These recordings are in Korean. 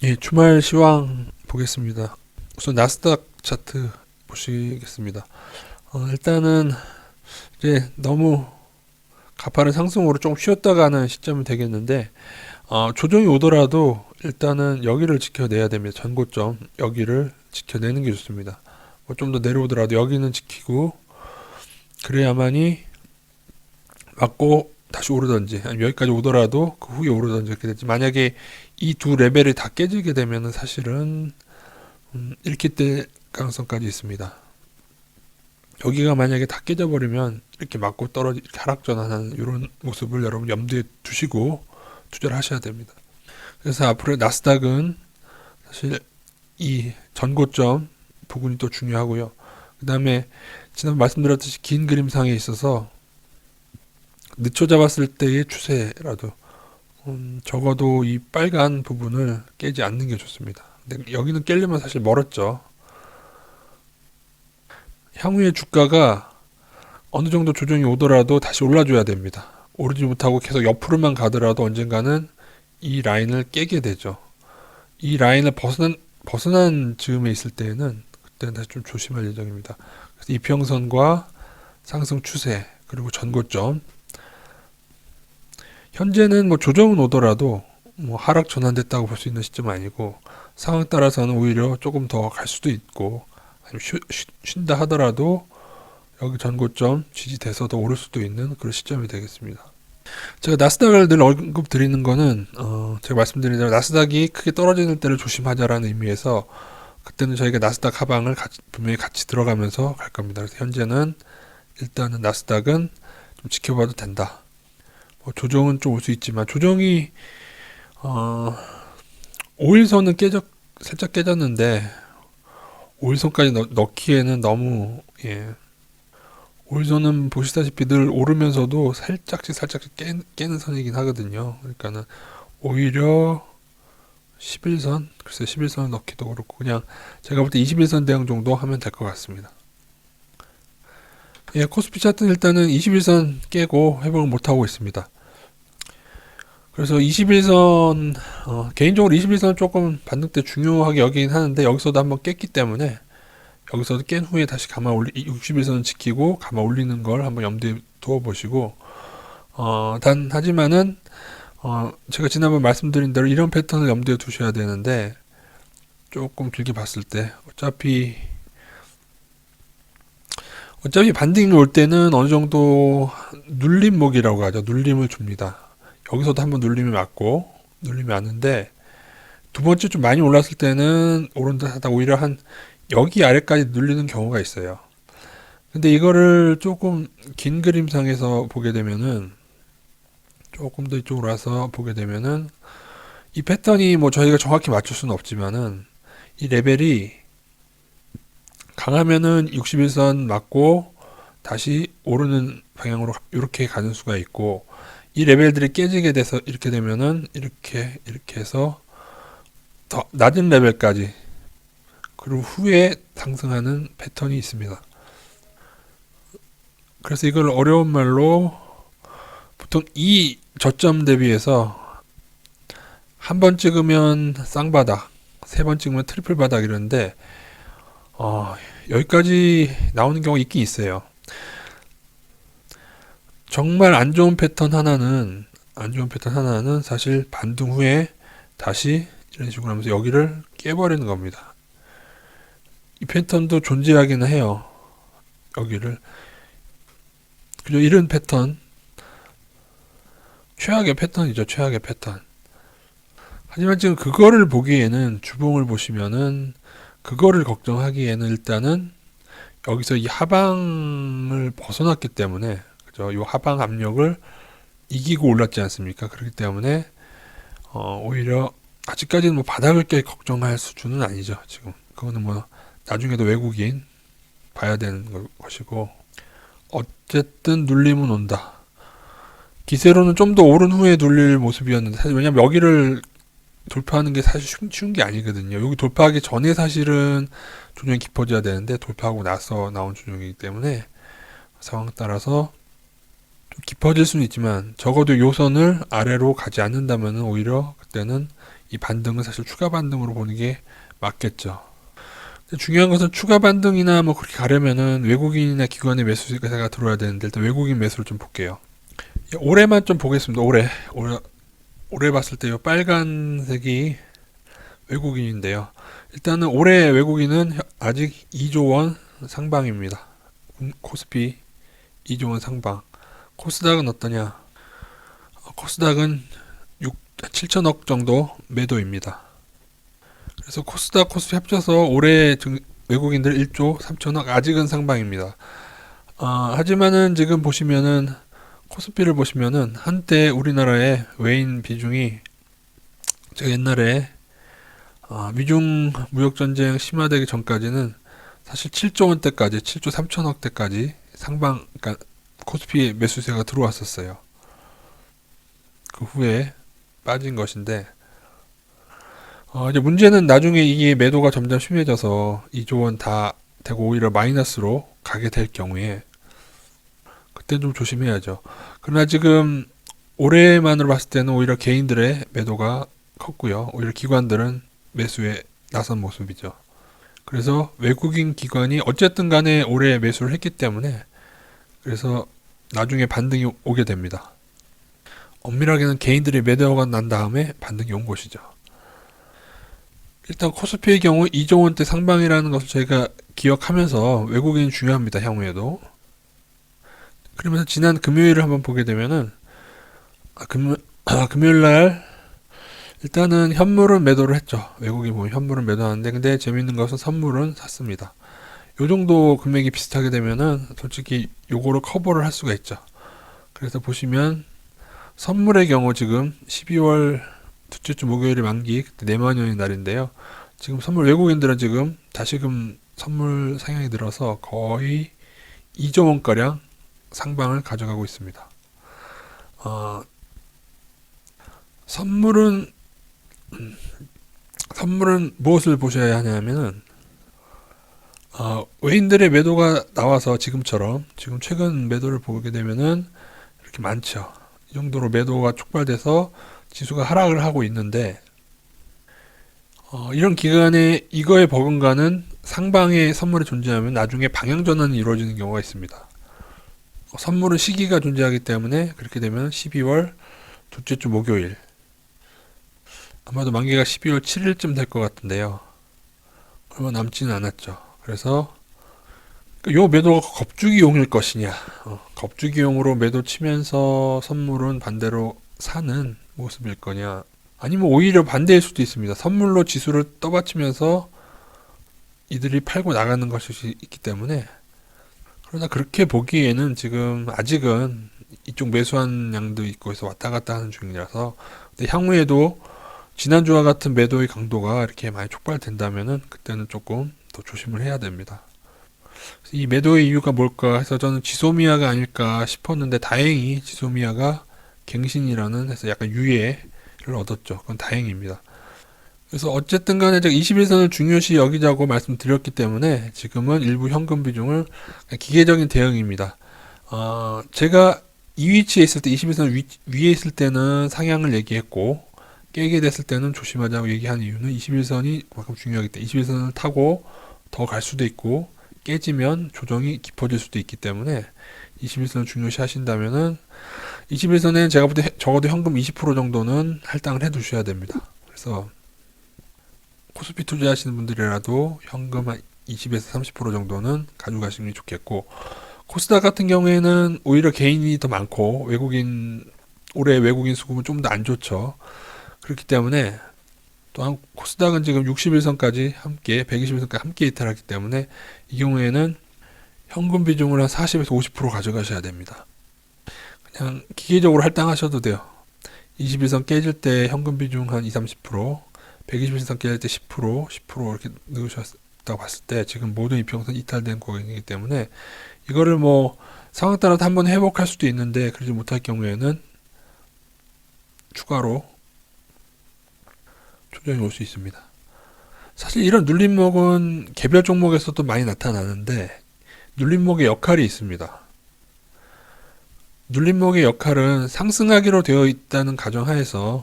예, 주말 시황 보겠습니다. 우선 나스닥 차트 보시겠습니다. 일단은 이제 너무 가파른 상승으로 좀 쉬었다 가는 시점이 되겠는데, 조정이 오더라도 일단은 여기를 지켜내야 됩니다. 전고점 여기를 지켜내는 게 좋습니다. 뭐 좀 더 내려오더라도 여기는 지키고 그래야만이 맞고 다시 오르던지, 아니면 여기까지 오더라도 그 후에 오르던지 이렇게 되지. 만약에 이 두 레벨이 다 깨지게 되면은 사실은 읽기 때 가능성까지 있습니다. 여기가 만약에 다 깨져버리면 이렇게 맞고 떨어지 이렇게 하락 전환하는 이런 모습을 여러분 염두에 두시고 투자를 하셔야 됩니다. 그래서 앞으로 나스닥은 사실 이 전고점 부분이 또 중요하고요. 그 다음에 지난 말씀드렸듯이 긴 그림상에 있어서 늦춰 잡았을 때의 추세라도 적어도 이 빨간 부분을 깨지 않는 게 좋습니다. 근데 여기는 깨려면 사실 멀었죠. 향후의 주가가 어느 정도 조정이 오더라도 다시 올라줘야 됩니다. 오르지 못하고 계속 옆으로만 가더라도 언젠가는 이 라인을 깨게 되죠. 이 라인을 벗어난 즈음에 있을 때에는 그때는 다시 좀 조심할 예정입니다. 그래서 이평선과 상승 추세 그리고 전고점 현재는 뭐 조정은 오더라도 뭐 하락 전환됐다고 볼 수 있는 시점은 아니고 상황 따라서는 오히려 조금 더 갈 수도 있고 아니면 쉰다 하더라도 여기 전고점 지지돼서 더 오를 수도 있는 그런 시점이 되겠습니다. 제가 나스닥을 늘 언급 드리는 거는 제가 말씀드린 대로 나스닥이 크게 떨어지는 때를 조심하자라는 의미에서 그때는 저희가 나스닥 하방을 분명히 같이 들어가면서 갈 겁니다. 그래서 현재는 일단은 나스닥은 좀 지켜봐도 된다. 뭐 조정은 좀 올 수 있지만 조정이 5일선은 살짝 깨졌는데 5일선까지 넣기에는 너무 5일선은 보시다시피 늘 오르면서도 살짝씩 깨는 선이긴 하거든요. 그러니까는 오히려 11선, 글쎄 11선을 넣기도 그렇고 그냥 제가 볼 때 21선 대응 정도 하면 될 것 같습니다. 코스피 차트는 일단은 21선 깨고 회복을 못하고 있습니다. 그래서 21선, 개인적으로 21선 조금 반등 때 중요하게 여기긴 하는데 여기서도 한번 깼기 때문에 여기서도 깬 후에 다시 61선을 지키고 감아 올리는 걸 한번 염두에 두어 보시고 하지만은 제가 지난번 말씀드린 대로 이런 패턴을 염두에 두셔야 되는데 조금 길게 봤을 때 어차피 반등이 올 때는 어느 정도 눌림목이라고 하죠. 눌림을 줍니다. 여기서도 한번 눌림이 맞고 눌림이 왔는데 두 번째 좀 많이 올랐을 때는 오른다 하다 오히려 한 여기 아래까지 눌리는 경우가 있어요. 근데 이거를 조금 긴 그림상에서 보게 되면은 조금 더 이쪽으로 와서 보게 되면은 이 패턴이 뭐 저희가 정확히 맞출 수는 없지만은 이 레벨이 강하면은 61선 맞고 다시 오르는 방향으로 이렇게 가는 수가 있고 이 레벨들이 깨지게 돼서 이렇게 되면은 이렇게 해서 더 낮은 레벨까지 그리고 후에 상승하는 패턴이 있습니다. 그래서 이걸 어려운 말로 보통 이 저점 대비해서 한 번 찍으면 쌍바닥, 세 번 찍으면 트리플 바닥 이러는데 여기까지 나오는 경우가 있긴 있어요. 정말 안 좋은 패턴 하나는 사실 반등 후에 다시 이런 식으로 하면서 여기를 깨버리는 겁니다. 이 패턴도 존재하기는 해요. 여기를 그죠? 이런 패턴 최악의 패턴이죠. 최악의 패턴. 하지만 지금 그거를 보기에는 주봉을 보시면은 그거를 걱정하기에는 일단은 여기서 이 하방을 벗어났기 때문에 그죠? 이 하방 압력을 이기고 올랐지 않습니까? 그렇기 때문에 오히려 아직까지는 뭐 바닥을 꽤 걱정할 수준은 아니죠. 지금 그거는 뭐 나중에도 외국인 봐야 되는 것이고 어쨌든 눌림은 온다. 기세로는 좀 더 오른 후에 눌릴 모습이었는데 사실 왜냐면 여기를 돌파하는 게 사실 쉬운 게 아니거든요. 여기 돌파하기 전에 사실은 조정이 깊어져야 되는데 돌파하고 나서 나온 조정이기 때문에 상황 따라서 좀 깊어질 수는 있지만 적어도 요선을 아래로 가지 않는다면 오히려 그때는 이 반등은 사실 추가 반등으로 보는 게 맞겠죠. 중요한 것은 추가 반등이나 뭐 그렇게 가려면은 외국인이나 기관의 매수세가 들어와야 되는데 일단 외국인 매수를 좀 볼게요. 올해만 좀 보겠습니다. 올해 봤을 때 이 빨간색이 외국인인데요. 일단은 올해 외국인은 아직 2조 원 상방입니다. 코스피 2조 원 상방. 코스닥은 어떠냐? 코스닥은 7천억 정도 매도입니다. 그래서 코스닥, 코스피 합쳐서 올해 외국인들 1조 3천억 아직은 상방입니다. 하지만은 지금 보시면은 코스피를 보시면은 한때 우리나라의 외인 비중이 제가 옛날에 미중 무역 전쟁 심화되기 전까지는 사실 7조 원대까지 7조 3천억 대까지 상방 그러니까 코스피 매수세가 들어왔었어요. 그 후에 빠진 것인데 이제 문제는 나중에 이게 매도가 점점 심해져서 2조 원 다 되고 오히려 마이너스로 가게 될 경우에 그때 좀 조심해야죠. 그러나 지금 올해만으로 봤을 때는 오히려 개인들의 매도가 컸고요. 오히려 기관들은 매수에 나선 모습이죠. 그래서 외국인 기관이 어쨌든 간에 올해 매수를 했기 때문에 그래서 나중에 반등이 오게 됩니다. 엄밀하게는 개인들이 매도가 난 다음에 반등이 온 것이죠. 일단 코스피의 경우 2조 원대 상방이라는 것을 저희가 기억하면서 외국인이 중요합니다. 향후에도. 그러면서 지난 금요일을 한번 보게 되면은 금요일 날 일단은 현물은 매도를 했죠. 외국인 보면 현물은 매도하는데 근데 재밌는 것은 선물은 샀습니다. 요 정도 금액이 비슷하게 되면은 솔직히 요거를 커버를 할 수가 있죠. 그래서 보시면 선물의 경우 지금 12월 둘째 주 목요일이 만기 그때 내만년의 날인데요. 지금 선물 외국인들은 지금 다시금 선물 상향이 늘어서 거의 2조 원가량 상방을 가져가고 있습니다. 선물은 무엇을 보셔야 하냐면은 외인들의 매도가 나와서 지금처럼 지금 최근 매도를 보게 되면은 이렇게 많죠. 이 정도로 매도가 촉발돼서 지수가 하락을 하고 있는데 이런 기간에 이거에 버금가는 상방의 선물이 존재하면 나중에 방향 전환이 이루어지는 경우가 있습니다. 선물은 시기가 존재하기 때문에 그렇게 되면 12월 둘째 주 목요일 아마도 만기가 12월 7일쯤 될 것 같은데요. 얼마 남지는 않았죠. 그래서 요 매도가 겁주기용일 것이냐 겁주기용으로 매도 치면서 선물은 반대로 사는 모습일 거냐 아니면 오히려 반대일 수도 있습니다. 선물로 지수를 떠받치면서 이들이 팔고 나가는 것이 있기 때문에 그러나 그렇게 보기에는 지금 아직은 이쪽 매수한 양도 있고 해서 왔다 갔다 하는 중이라서 근데 향후에도 지난주와 같은 매도의 강도가 이렇게 많이 촉발된다면은 그때는 조금 더 조심을 해야 됩니다. 이 매도의 이유가 뭘까 해서 저는 지소미아가 아닐까 싶었는데 다행히 지소미아가 갱신이라는 해서 약간 유예를 얻었죠. 그건 다행입니다. 그래서 어쨌든 간에 제가 21선을 중요시 여기자고 말씀드렸기 때문에 지금은 일부 현금 비중을 기계적인 대응입니다. 제가 이 위치에 있을 때 21선 위에 있을 때는 상향을 얘기했고 깨게 됐을 때는 조심하자고 얘기한 이유는 21선이 그만큼 중요하기 때문에 21선을 타고 더 갈 수도 있고 깨지면 조정이 깊어질 수도 있기 때문에 21선을 중요시 하신다면은 21선에는 제가 볼 때 적어도 현금 20% 정도는 할당을 해 두셔야 됩니다. 그래서 코스피 투자하시는 분들이라도 현금 한 20에서 30% 정도는 가져가시는 게 좋겠고 코스닥 같은 경우에는 오히려 개인이 더 많고 올해 외국인 수급은 좀 더 안 좋죠. 그렇기 때문에 또한 코스닥은 지금 61선까지 함께 121선까지 함께 이탈하기 때문에 이 경우에는 현금 비중을 한 40에서 50% 가져가셔야 됩니다. 그냥 기계적으로 할당하셔도 돼요. 21선 깨질 때 현금 비중 한 20-30%, 121선 깨질 때 10%, 10% 이렇게 넣으셨다고 봤을 때 지금 모든 이평선 이탈된 고객이기 때문에 이거를 뭐 상황 따라서 한번 회복할 수도 있는데 그러지 못할 경우에는 추가로 조정이 올 수 있습니다. 사실 이런 눌림목은 개별 종목에서도 많이 나타나는데 눌림목의 역할이 있습니다. 눌림목의 역할은 상승하기로 되어 있다는 가정하에서는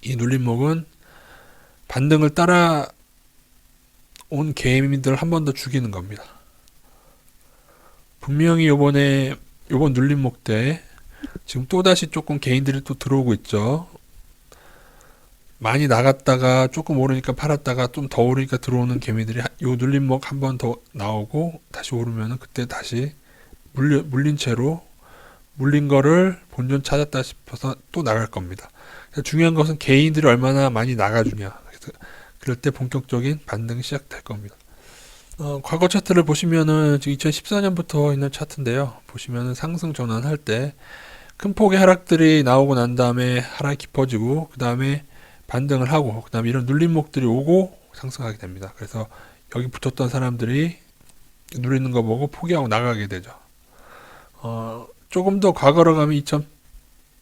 이 눌림목은 반등을 따라온 개미들 한 번 더 죽이는 겁니다. 분명히 요번 눌림목 때 지금 또다시 조금 개인들이 또 들어오고 있죠. 많이 나갔다가 조금 오르니까 팔았다가 좀 더 오르니까 들어오는 개미들이 요 눌림목 한 번 더 나오고 다시 오르면은 그때 다시 물린 채로 물린 거를 본전 찾았다 싶어서 또 나갈 겁니다. 중요한 것은 개인들이 얼마나 많이 나가주냐. 그럴 때 본격적인 반등이 시작될 겁니다. 과거 차트를 보시면은 지금 2014년부터 있는 차트인데요. 보시면은 상승 전환할 때 큰 폭의 하락들이 나오고 난 다음에 하락이 깊어지고 그 다음에 반등을 하고 그 다음에 이런 눌림목들이 오고 상승하게 됩니다. 그래서 여기 붙었던 사람들이 누리는 거 보고 포기하고 나가게 되죠. 조금 더 과거로 가면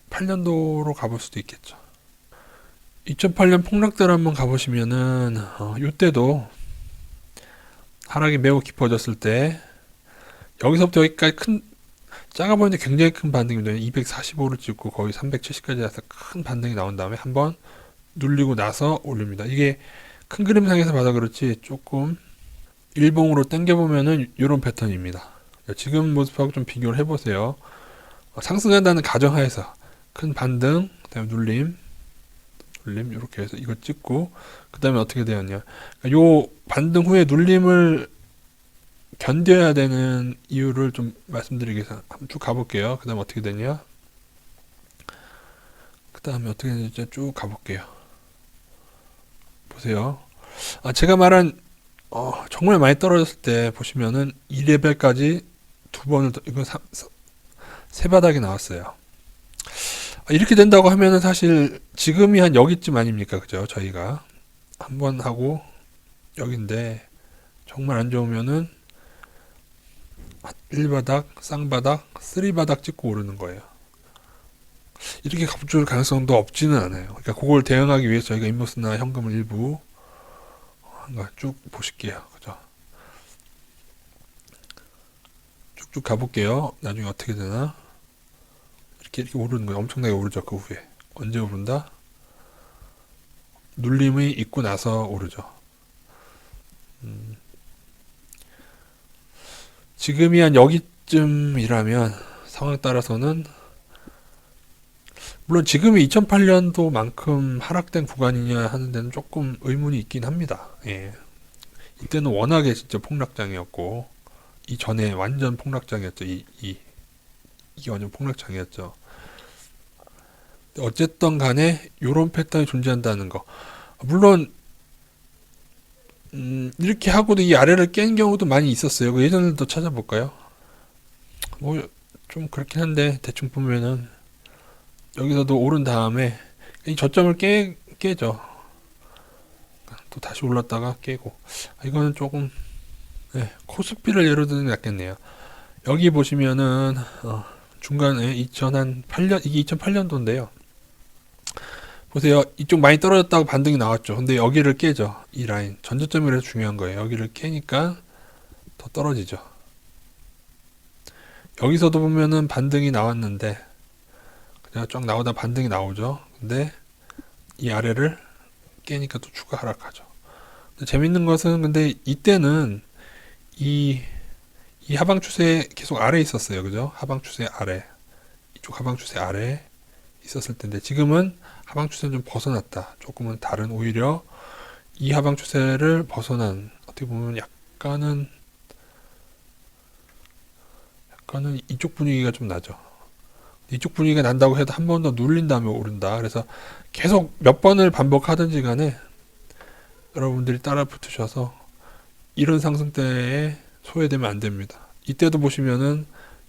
2008년도로 가볼 수도 있겠죠. 2008년 폭락대를 한번 가보시면은 이때도 하락이 매우 깊어졌을 때 여기서부터 여기까지 작아 보이는데 굉장히 큰 반등입니다. 245를 찍고 거의 370까지 가서 큰 반등이 나온 다음에 한번 눌리고 나서 올립니다. 이게 큰 그림상에서 봐서 그렇지 조금 일봉으로 당겨보면은 이런 패턴입니다. 지금 모습하고 좀 비교를 해보세요. 상승한다는 가정하에서 큰 반등, 그다음에 눌림 이렇게 해서 이거 찍고 그 다음에 어떻게 되었냐. 요 반등 후에 눌림을 견뎌야 되는 이유를 좀 말씀드리기 위해서 한번 쭉 가볼게요. 그 다음에 어떻게 되냐. 그 다음에 어떻게 되는지 쭉 가볼게요. 보세요. 제가 말한 정말 많이 떨어졌을 때 보시면은 2레벨까지 두 번을 이건 세 바닥이 나왔어요. 이렇게 된다고 하면은 사실 지금이 한 여기쯤 아닙니까? 그죠? 저희가 한 번 하고 여긴데 정말 안 좋으면은 1바닥, 쌍바닥, 3바닥 찍고 오르는 거예요. 이렇게 값줄 가능성도 없지는 않아요. 그러니까 그걸 대응하기 위해서 저희가 인버스나 현금을 일부 쭉 보실게요. 그죠? 쭉쭉 가볼게요. 나중에 어떻게 되나? 이렇게 오르는 거예요. 엄청나게 오르죠. 그 후에. 언제 오른다? 눌림이 있고 나서 오르죠. 지금이 한 여기쯤이라면 상황에 따라서는 물론 지금이 2008년도만큼 하락된 구간이냐 하는 데는 조금 의문이 있긴 합니다. 예. 이때는 워낙에 진짜 폭락장이었고 이전에 완전 폭락장이었죠. 이게 완전 폭락장이었죠. 어쨌든 간에 이런 패턴이 존재한다는 거. 물론 이렇게 하고도 이 아래를 깬 경우도 많이 있었어요. 예전을 더 찾아볼까요? 뭐 좀 그렇긴 한데 대충 보면은 여기서도 오른 다음에 이 저점을 깨죠. 또 다시 올랐다가 깨고. 이거는 조금 코스피를 예로 들면 낫겠네요. 여기 보시면은 중간에 2008년 이게 2008년도인데요. 보세요. 이쪽 많이 떨어졌다고 반등이 나왔죠. 근데 여기를 깨죠. 이 라인. 전저점이라서 중요한 거예요. 여기를 깨니까 더 떨어지죠. 여기서도 보면은 반등이 나왔는데 그냥 쫙 나오다 반등이 나오죠. 근데 이 아래를 깨니까 또 추가 하락하죠. 근데 재밌는 것은 근데 이때는 이 하방 추세 계속 아래에 있었어요. 그죠? 하방 추세 아래. 이쪽 하방 추세 아래 있었을 텐데 지금은 하방 추세는 좀 벗어났다. 조금은 다른 오히려 이 하방 추세를 벗어난 어떻게 보면 약간은 이쪽 분위기가 좀 나죠. 이쪽 분위기가 난다고 해도 한 번 더 눌린 다음에 오른다. 그래서 계속 몇 번을 반복하든지 간에 여러분들이 따라 붙으셔서 이런 상승대에 소외되면 안 됩니다. 이때도 보시면은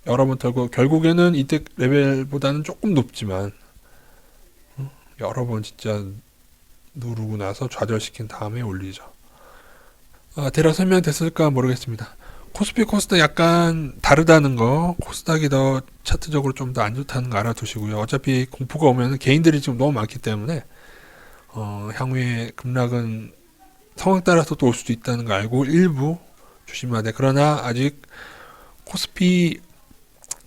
여러 번 털고 결국에는 이때 레벨보다는 조금 높지만 여러 번 진짜 누르고 나서 좌절시킨 다음에 올리죠. 대략 설명됐을까 모르겠습니다. 코스피 코스닥 약간 다르다는 거, 코스닥이 더 차트적으로 좀 더 안 좋다는 거 알아두시고요. 어차피 공포가 오면 개인들이 지금 너무 많기 때문에 향후에 급락은 상황 따라서 또 올 수도 있다는 거 알고 일부 조심하되, 그러나 아직 코스피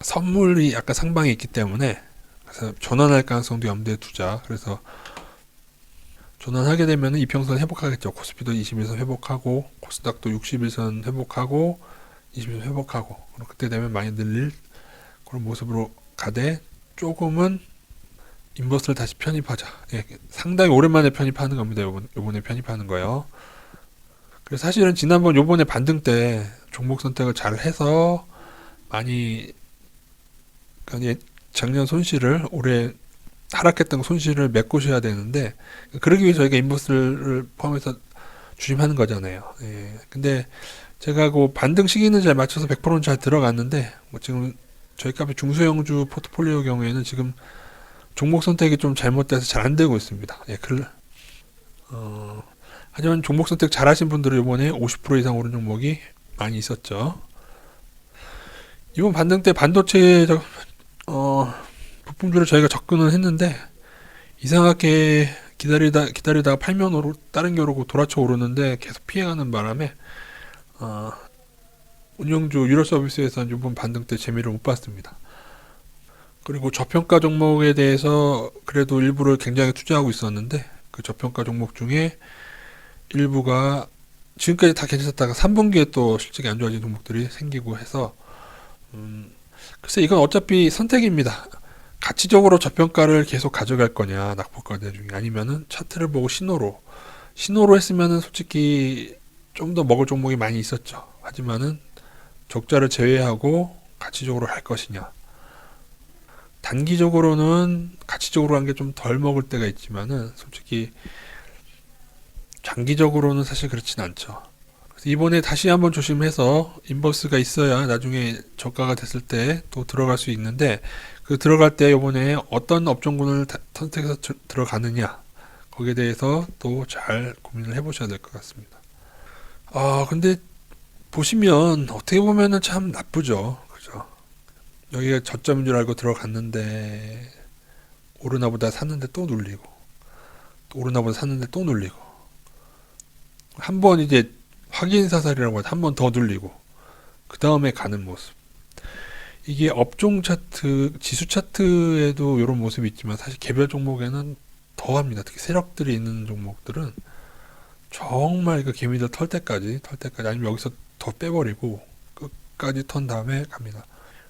선물이 약간 상방에 있기 때문에 그래서 전환할 가능성도 염두에 두자. 그래서 전환하게 되면 이평선 회복하겠죠. 코스피도 21선 회복하고 코스닥도 61선 회복하고 21선 회복하고, 그럼 그때 되면 많이 늘릴 그런 모습으로 가되, 조금은 인버스를 다시 편입하자. 예, 상당히 오랜만에 편입하는 겁니다. 요번에 편입하는 거요. 그래서 사실은 지난번 요번에 반등 때 종목 선택을 잘 해서 많이, 그러니까 작년 손실을, 올해 하락했던 손실을 메꾸셔야 되는데, 그러기 위해 저희가 인버스를 포함해서 주심하는 거잖아요. 예. 근데 제가 그 반등 시기는 잘 맞춰서 100%는 잘 들어갔는데, 뭐 지금 저희 카페 중소형주 포트폴리오 경우에는 지금 종목 선택이 좀 잘못돼서 잘 안 되고 있습니다. 예, 하지만 종목 선택 잘 하신 분들은 이번에 50% 이상 오른 종목이 많이 있었죠. 이번 반등 때 반도체 부품주를 저희가 접근을 했는데, 이상하게 기다리다가 팔면 다른 게 오르고 돌아쳐 오르는데 계속 피해가는 바람에, 운영주 유료 서비스에서는 이번 반등 때 재미를 못 봤습니다. 그리고 저평가 종목에 대해서 그래도 일부를 굉장히 투자하고 있었는데, 그 저평가 종목 중에 일부가 지금까지 다 괜찮았다가 3분기에 또 실적이 안 좋아진 종목들이 생기고 해서, 글쎄 이건 어차피 선택입니다. 가치적으로 저평가를 계속 가져갈 거냐, 낙폭과대 중에, 아니면은 차트를 보고 신호로 했으면은 솔직히 좀 더 먹을 종목이 많이 있었죠. 하지만은 적자를 제외하고 가치적으로 할 것이냐. 단기적으로는 가치적으로 한 게 좀 덜 먹을 때가 있지만은 솔직히 장기적으로는 사실 그렇진 않죠. 그래서 이번에 다시 한번 조심해서 인버스가 있어야 나중에 저가가 됐을 때 또 들어갈 수 있는데, 그 들어갈 때 이번에 어떤 업종군을 선택해서 들어가느냐, 거기에 대해서 또 잘 고민을 해보셔야 될 것 같습니다. 근데 보시면 어떻게 보면은 참 나쁘죠. 그죠? 여기가 저점인 줄 알고 들어갔는데 오르나 보다 샀는데 또 눌리고, 또 오르나 보다 샀는데 또 눌리고, 한 번 이제 확인 사살이라고 하죠. 한 번 더 눌리고 그 다음에 가는 모습. 이게 업종 차트, 지수 차트에도 이런 모습이 있지만 사실 개별 종목에는 더 합니다. 특히 세력들이 있는 종목들은 정말 그 개미들 털 때까지 아니면 여기서 더 빼버리고 끝까지 턴 다음에 갑니다.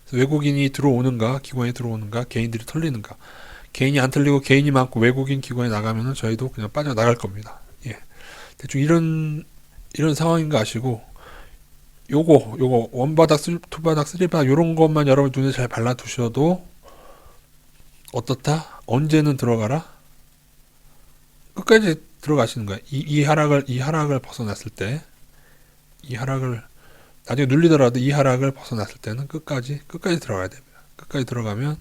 그래서 외국인이 들어오는가, 기관이 들어오는가, 개인들이 털리는가. 개인이 안 털리고 개인이 많고 외국인 기관이 나가면은 저희도 그냥 빠져나갈 겁니다. 예. 대충 이런 상황인 거 아시고, 요거 원바닥, 투바닥, 쓰리바닥 요런 것만 여러분 눈에 잘 발라두셔도 어떻다? 언제는 들어가라? 끝까지 들어가시는 거예요. 이 하락을 벗어났을 때, 이 하락을 나중에 눌리더라도 이 하락을 벗어났을 때는 끝까지 들어가야 됩니다. 끝까지 들어가면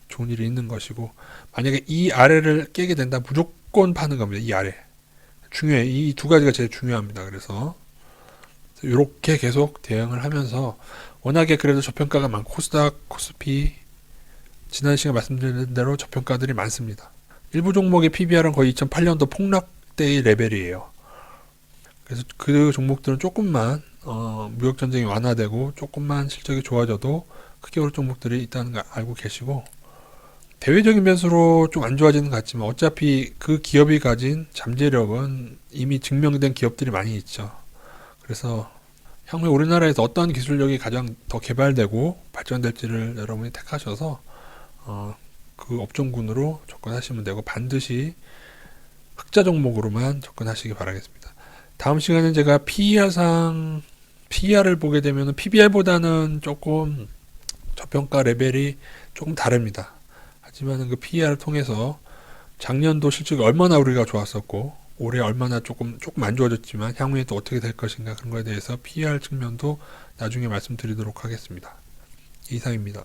좋은 일이 있는 것이고, 만약에 이 아래를 깨게 된다, 무조건 파는 겁니다. 이 아래 중요해. 이 두 가지가 제일 중요합니다. 그래서 이렇게 계속 대응을 하면서, 워낙에 그래도 저평가가 많고 코스닥, 코스피 지난 시간 말씀드린 대로 저평가들이 많습니다. 일부 종목의 PBR은 거의 2008년도 폭락 때의 레벨이에요. 그래서 그 종목들은 조금만 무역 전쟁이 완화되고 조금만 실적이 좋아져도 크게 오를 종목들이 있다는 거 알고 계시고, 대외적인 변수로 좀 안 좋아지는 것 같지만 어차피 그 기업이 가진 잠재력은 이미 증명된 기업들이 많이 있죠. 그래서 향후에 우리나라에서 어떤 기술력이 가장 더 개발되고 발전될지를 여러분이 택하셔서 그 업종군으로 접근하시면 되고, 반드시 흑자 종목으로만 접근하시기 바라겠습니다. 다음 시간에 제가 PER을 보게 되면 PBR보다는 조금 저평가 레벨이 조금 다릅니다. 하지만 그 PER을 통해서 작년도 실적이 얼마나 우리가 좋았었고 올해 얼마나 조금 안 좋아졌지만 향후에 또 어떻게 될 것인가, 그런 거에 대해서 PER 측면도 나중에 말씀드리도록 하겠습니다. 이상입니다.